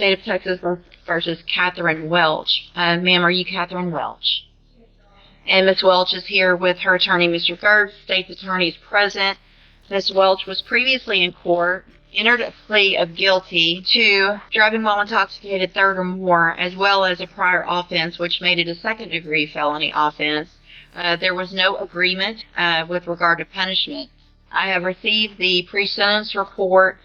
State of Texas versus Katherine Welch. Ma'am, are you Katherine Welch? And Ms. Welch is here with her attorney, Mr. Gertz. State's attorney is present. Ms. Welch was previously in court, entered a plea of guilty to driving while intoxicated third or more, as well as a prior offense, which made it a second-degree felony offense. There was no agreement with regard to punishment. I have received the pre-sentence report,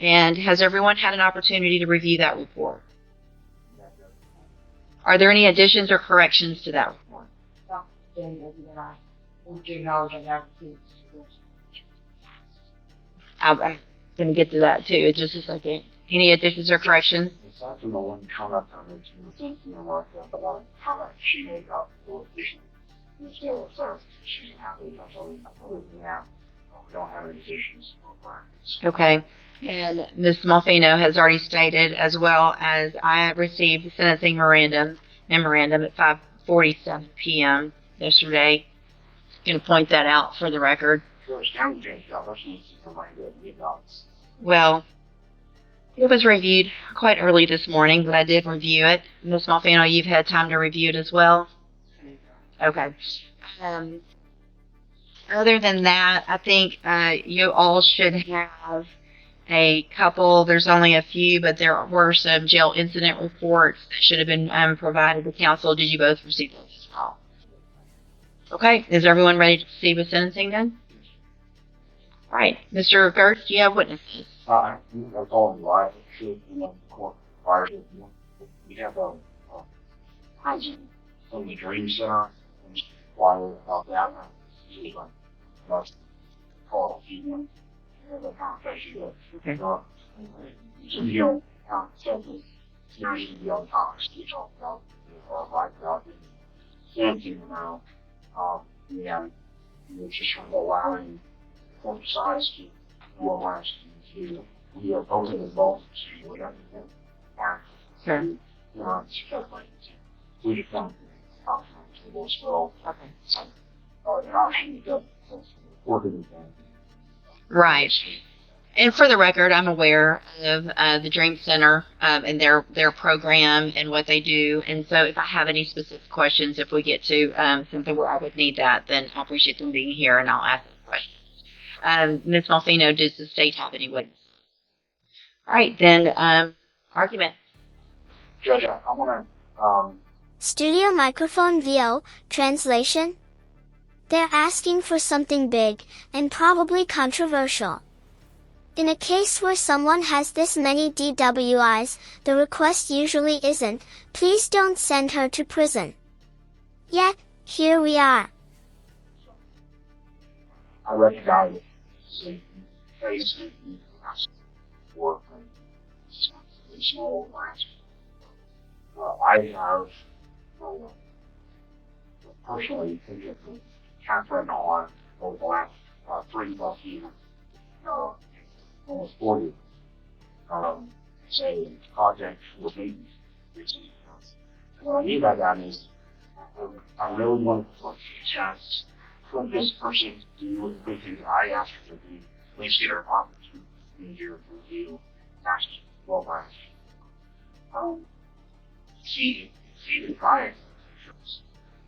and has everyone had an opportunity to review that report? Are there any additions or corrections to that report? I'm going to get to that too in just a second. Any additions or corrections? Okay. And Ms. Malfino has already stated, as well as I received the sentencing memorandum at 5:47 p.m. yesterday. I'm going to point that out for the record. Well, it was reviewed quite early this morning, but I did review it. Ms. Malfino, you've had time to review it as well? Okay. Other than that, I think you all should have a couple, there's only a few, but there were some jail incident reports that should have been provided to counsel. Did you both receive those as well? Okay, is everyone ready to proceed with sentencing then? All right, Mr. Gertz, do you have witnesses? I called you live. We have from the Dream Center, inquire about that. Call a few. Okay. Just allowing both sides to realize we are both involved to whatever. Sure. We found as well. Right. And for the record, I'm aware of the Dream Center and their program and what they do. And so if I have any specific questions, if we get to something where I would need that, then I appreciate them being here and I'll ask them questions. Ms. Malfino, does the state have any witnesses? All right, then argument. Judge, I want to... Studio microphone VO, translation. They're asking for something big, and probably controversial. In a case where someone has this many DWIs, the request usually isn't, please don't send her to prison. Yet, here we are. I recognize the face for small lines. I have personally taken Katherine on over the last 3+ years. Almost 40. Say project with me. What I mean by that is I really want to put a chance for this person to do the things I asked her to do. At least get her opportunity to be here for you. That's well last. See the client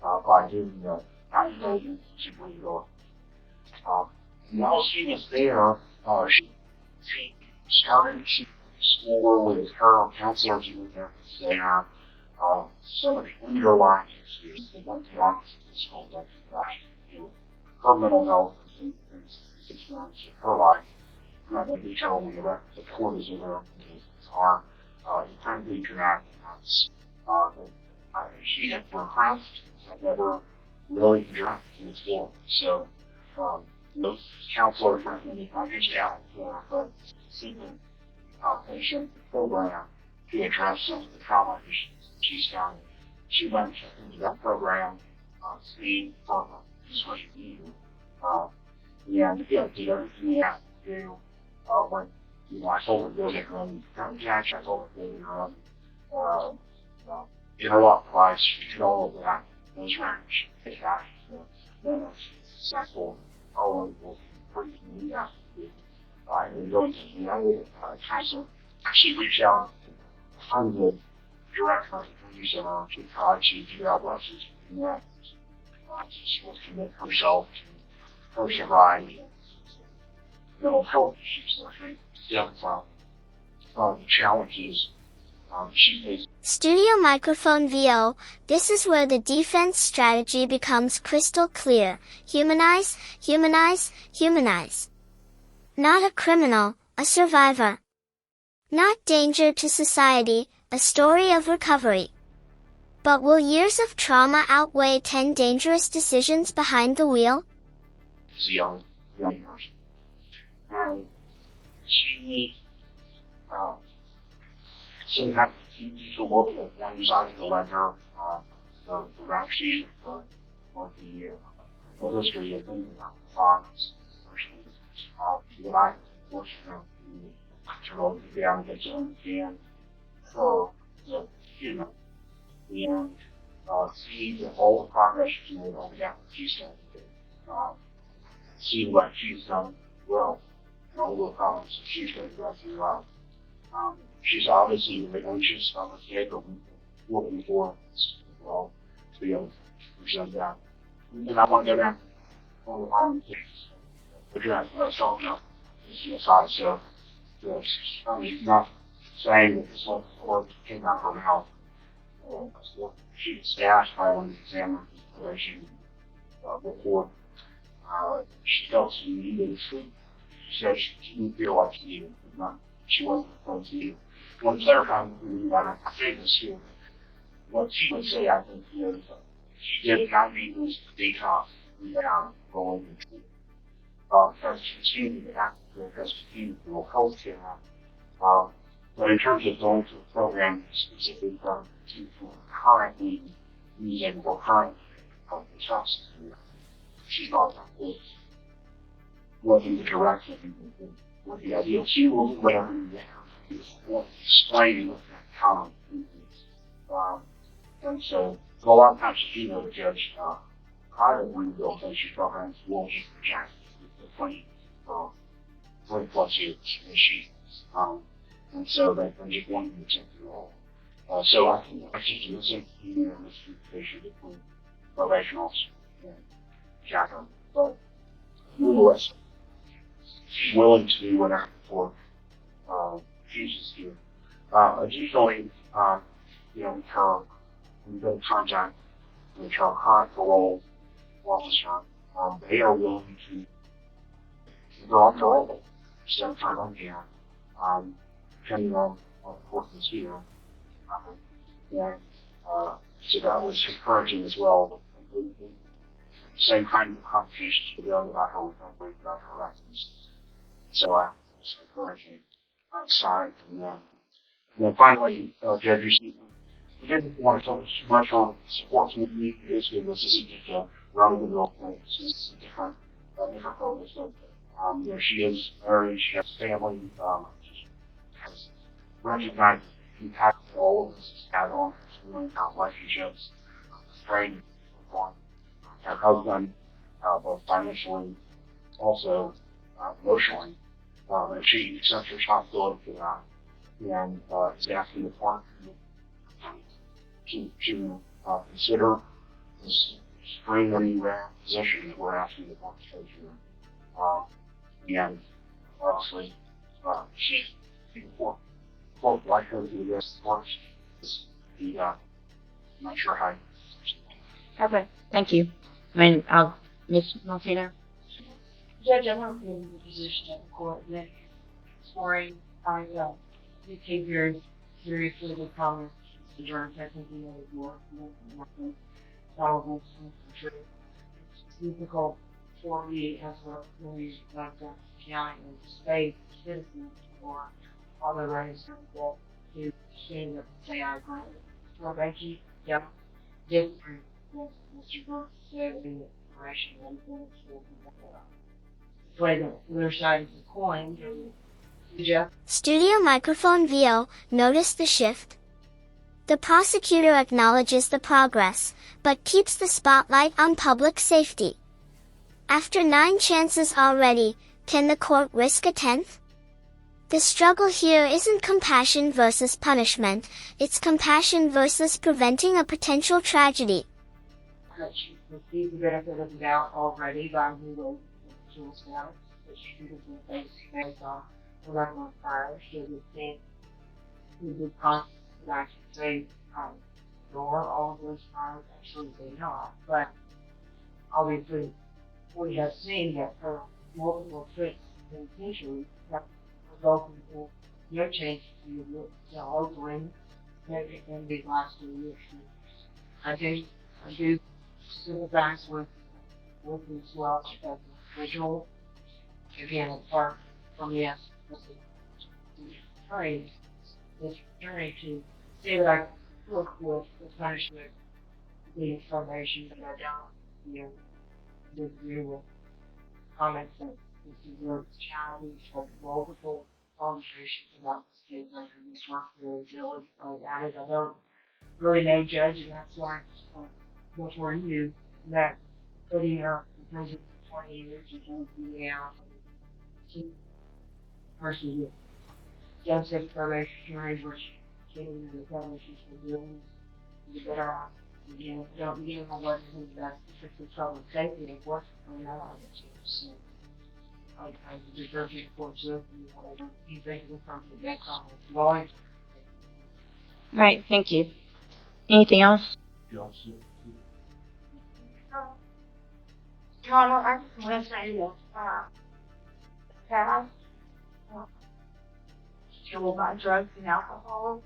by doing the evaluation simply go. While she was there, she started school with her counselors who were there to say some of the underlying issues that went wrong in school that her mental health and experience of her life. They told me that the court is aware of these are incredibly dramatic events. She had been harassed and never really addressed in the school. So those counselors recommended I reached out for her seeking outpatient program to address some of the trauma issues she's found. She went into that program, speed for this was you. And yeah, did everything we had to do. When I told her to go get run from catch, I told her to go interlock device, she did all of that. Those range, take that. Then it's successful. All of those pretty neat. I go to the council. She reached out kind of direct her police to try to figure out what she's doing next. She wants to commit herself to her sobriety. Mental health issues that she stems from the challenges she faces. Studio microphone VO, this is where the defense strategy becomes crystal clear. Humanize, humanize, humanize. Not a criminal, a survivor. Not danger to society, a story of recovery. But will years of trauma outweigh 10 dangerous decisions behind the wheel? As a young person. And she sometimes used to look at one side of the ledger, the rap sheet for the history of thinking about the farms versus what I unfortunately to really get down and understand for the human and see that all the progress she's made over that she's done. See what she's done well and all the problems that she's going to go through well. She's obviously very anxious about the kid, but we're looking for well to be able to present that. And I want to go down all the harm things. Address myself now. Suicide, so I'm not saying that this whole came out of her mouth. She was asked by one of the examiners of the situation before she felt she needed sleep. She said she didn't feel like she needed it, but she wasn't supposed to. I want to clarify what I say this here. What she would say, I think, is she did not need this detox without going into sleep. Because she continued to act because she needed health care. But in terms of going to a program specifically for currently using or currently substance, she's not looking the direction with the idea. She will do whatever you want, explaining what that common is. And so, a lot of times, you know, the judge, private rehabilitation programs will just reject the claim for 3+ years issues. And so they just want to check it all. So I can actually listen to you and this communication between probation officer and Katherine. But nonetheless, she's willing to do whatever for Jesus here. Additionally, you know, we've been in contact with her current parole officer. They are willing to go on parole, instead of on here. Depending on what the court is here. And so that was encouraging as well. Same kind of conversations with them about her recovery, about her license. So it's encouraging side from them. And then finally, judges, we didn't want to focus too much on support community because this isn't just a run-of-the-mill thing. This is a different focus. You know, she is married, she has family, has recognized the impact that all of this has had on her relationships, strained on her husband, both financially, also emotionally, and she accepts responsibility for that, and is asking the court to consider this extremely rare position that we're asking the court to take here. And obviously, she's quote like her to the court. I'm not sure how. Okay, thank you. Ms. Martino? Judge, I'm not in the position of the court that scoring you take very seriously the comments the jurors technically more relevant and true. It's difficult for me as a police doctor, county, and state citizen or other races that to stand up and say I agree. So thank you. Yep. Different. Mr. Gertz said in the information and play the other side of the coin. Jeff. Studio microphone VO, notice the shift? The prosecutor acknowledges the progress, but keeps the spotlight on public safety. After 9 chances already, can the court risk a 10th? The struggle here isn't compassion versus punishment, it's compassion versus preventing a potential tragedy. That she received the benefit of the doubt already by who wrote the Jules Down, that she could have been based on the level of fire. She would think who did constantly actually say, ignore all of those fires, actually they not. But obviously, we have seen that for multiple trips in injury have resulted in no change to the altering in these last 2 years. I do sympathize with Ms. Welch as an individual. Again, apart from the attorney, this attorney to say that I work with the punishment, the information that I don't, disagree with comments that Mrs. Gertz challenged for multiple conversations about this case under Ms. responsibility. I don't really know judge, and that's why before you that putting her in prison for 20 years and going to be out versus young sex probationary where she came into the family she's been doing the better off. Again, don't begin on what is that particular trouble safety and what's going on with you. So I deserve you for whatever you think is from the background of law. Right, thank you. Anything else? Toronto, I just want to say that past killed by drugs and alcohol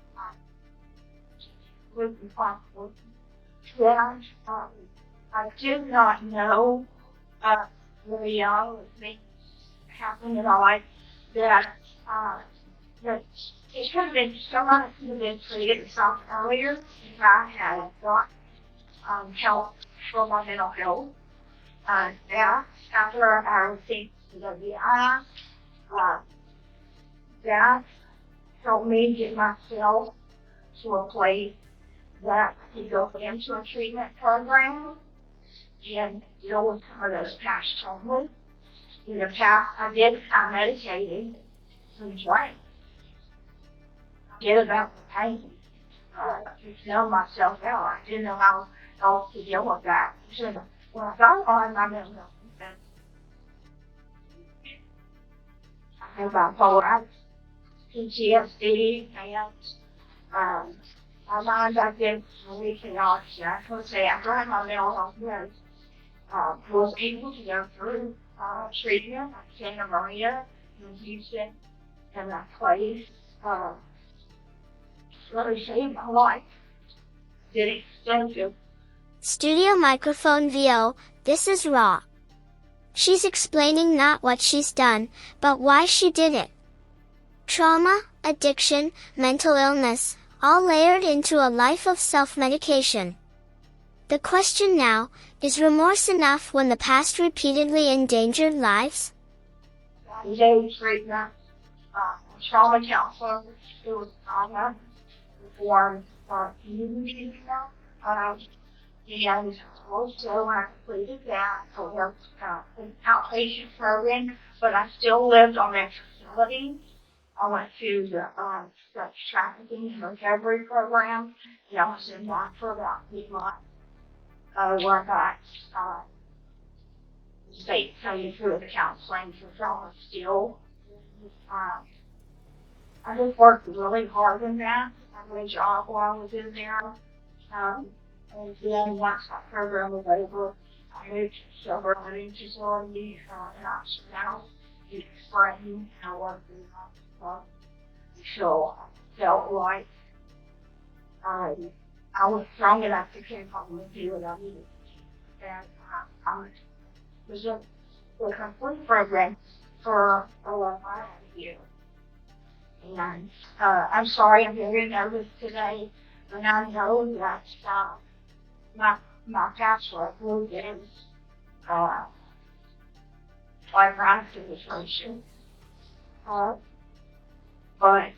was responsible. And I did not know very young when things happened in my life that that it could have been someone could have been treated some earlier if I had got help for my mental health. That after I received the DUI, that helped me get myself to a place that I could go into a treatment program and deal with some of those past traumas. In the past, I medicated and drank. Forget about the pain. To numb myself out. I didn't know how else to deal with that. So when I got on my mental health defense, I have bipolar, PTSD, and my mind back then was really chaotic. I could say after I had my mental health meds, was able to go through treatment at Santa Maria in Houston, and that place really saved my life. Did extensive. Studio microphone VO, this is Raw. She's explaining not what she's done, but why she did it. Trauma, addiction, mental illness, all layered into a life of self-medication. The question now, is remorse enough when the past repeatedly endangered lives? Daily treatment, trauma counselor, it was trauma, reformed community, and also I completed that. I worked in outpatient program, but I still lived on that facility. I went to the sex trafficking and recovery program, and I was in that for about 8 months. Where I got state funded through the counseling for trauma still. I just worked really hard in that. I had a job while I was in there. And then once that program was over, I moved to sober living facility in Oxford now. It's Spring. I worked in that. So I felt like I was strong enough to keep on with you what I needed. And I was in the complete program for a year. And I'm sorry, I'm very nervous today, but I know that my password is chronic demonstration. But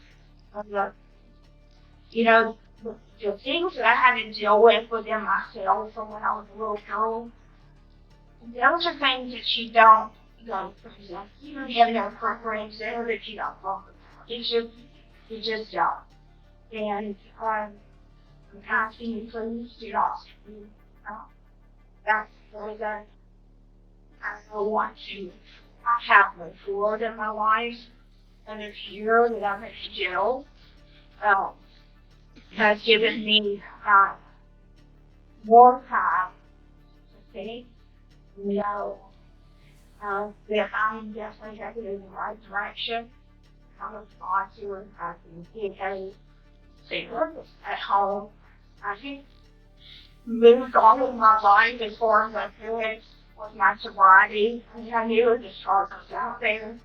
the things that I had to deal with within myself from when I was a little girl, those are things that you don't go through. Even in their programs there that you don't talk about. you just don't. And, I'm asking you please do not, that's for the, I don't want to, I have moved forward in my life, and this year that I'm in jail, has given me, more time to think, that I'm definitely headed in the right direction. I'm a sponsor, I can get a therapist at home. I think moved all of my life as far as I could with my sobriety. I mean, I knew the start was out there.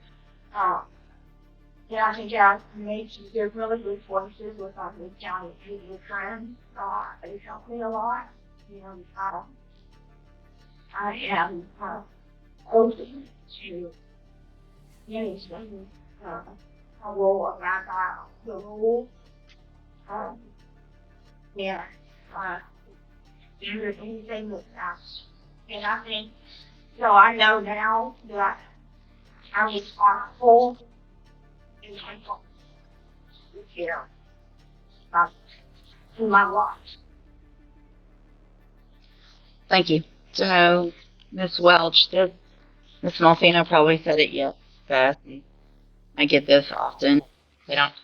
Yeah, I think I made some really good choices with my mid-county media friends. They helped me a lot. I am open to anything. I will abide by the rules. Do anything that's asked. And I think, so I know now that I'm responsible and thankful to care in my life. Thank you. So, Ms. Welch, Ms. Malfino probably said it yet, but I get this often. They don't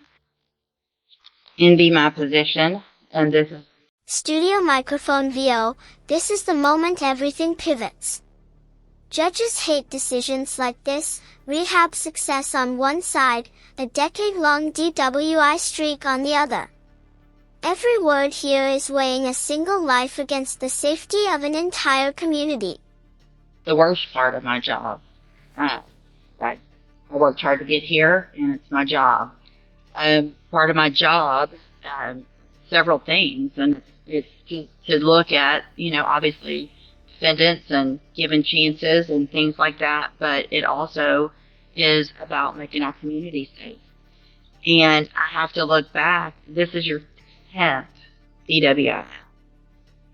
envy my position, and this is Studio microphone VO, this is the moment everything pivots. Judges hate decisions like this, rehab success on one side, a decade-long DWI streak on the other. Every word here is weighing a single life against the safety of an entire community. the worst part of my job. I worked hard to get here, and it's my job. Part of my job, several things, and it's to look at, obviously defendants and giving chances and things like that, but it also is about making our community safe. And I have to look back. This is your 10th DWI.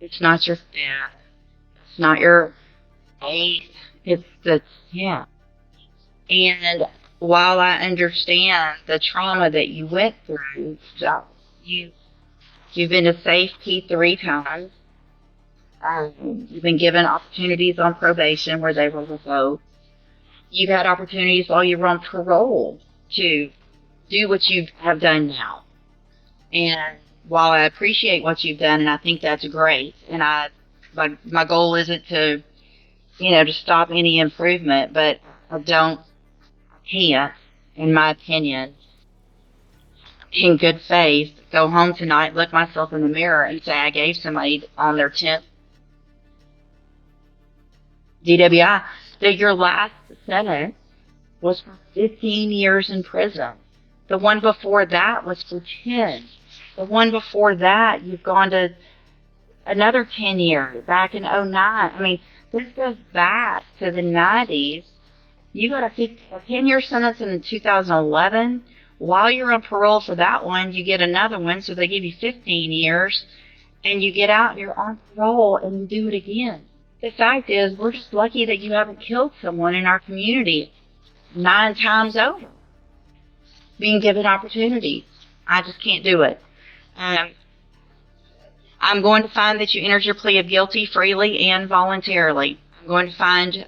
It's not your 5th. It's not your 8th. It's the 10th. And while I understand the trauma that you went through, you've been to safety 3 times. You've been given opportunities on probation where they were revoked. You've had opportunities while you were on parole to do what you have done now. And while I appreciate what you've done, and I think that's great, and my goal isn't to, to stop any improvement, but I can't, in my opinion, in good faith, go home tonight, look myself in the mirror, and say I gave somebody on their 10th DWI that your last sentence was for 15 years in prison. The one before that was for 10. The one before that, you've gone to another 10 years, back in 2009. I mean, this goes back to the 90s. You got a 10-year sentence in 2011. While you're on parole for that one, you get another one, so they give you 15 years, and you get out and you're on parole and you do it again. The fact is, we're just lucky that you haven't killed someone in our community 9 times over. Being given opportunities. I just can't do it. I'm going to find that you entered your plea of guilty freely and voluntarily. I'm going to find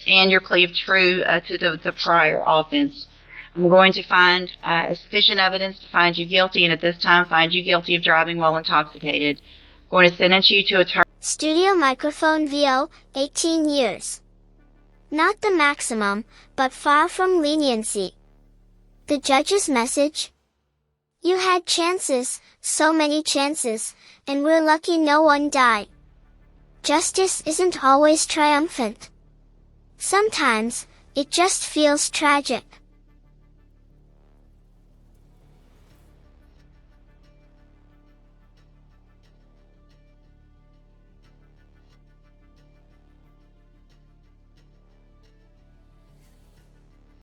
and your plea of true to the prior offense. I'm going to find sufficient evidence to find you guilty, and at this time find you guilty of driving while intoxicated. I'm going to sentence you to a term. Studio microphone VO, 18 years. Not the maximum, but far from leniency. The judge's message? You had chances, so many chances, and we're lucky no one died. Justice isn't always triumphant. Sometimes, it just feels tragic.